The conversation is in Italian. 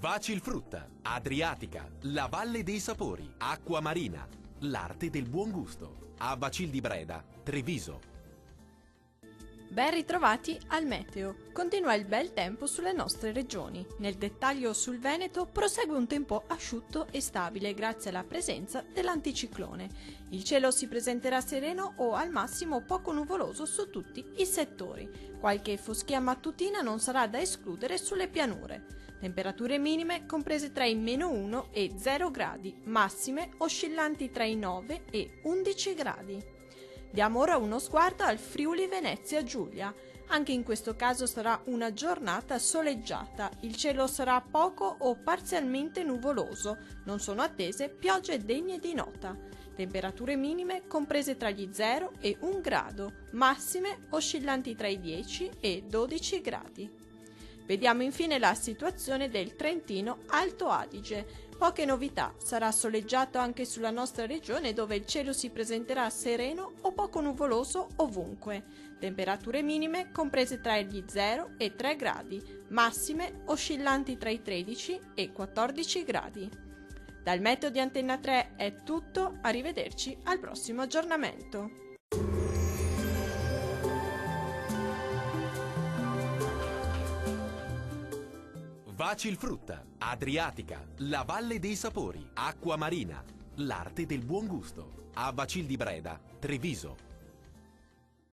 Vacilfrutta, Adriatica, la Valle dei Sapori, Acqua Marina, l'arte del buon gusto. A Bacil di Breda, Treviso. Ben ritrovati al meteo. Continua il bel tempo sulle nostre regioni. Nel dettaglio sul Veneto prosegue un tempo asciutto e stabile grazie alla presenza dell'anticiclone. Il cielo si presenterà sereno o al massimo poco nuvoloso su tutti i settori. Qualche foschia mattutina non sarà da escludere sulle pianure. Temperature minime comprese tra i -1 e 0 gradi, massime oscillanti tra i 9 e 11 gradi. Diamo ora uno sguardo al Friuli Venezia Giulia. Anche in questo caso sarà una giornata soleggiata. Il cielo sarà poco o parzialmente nuvoloso. Non sono attese piogge degne di nota. Temperature minime comprese tra gli 0 e 1 grado, massime oscillanti tra i 10 e 12 gradi. Vediamo infine la situazione del Trentino Alto Adige. Poche novità, sarà soleggiato anche sulla nostra regione dove il cielo si presenterà sereno o poco nuvoloso ovunque. Temperature minime comprese tra gli 0 e 3 gradi, massime oscillanti tra i 13 e 14 gradi. Dal meteo di Antenna 3 è tutto, arrivederci al prossimo aggiornamento. Vacilfrutta, Adriatica, la Valle dei Sapori, Acqua Marina, l'arte del buon gusto. A Bacil di Breda, Treviso.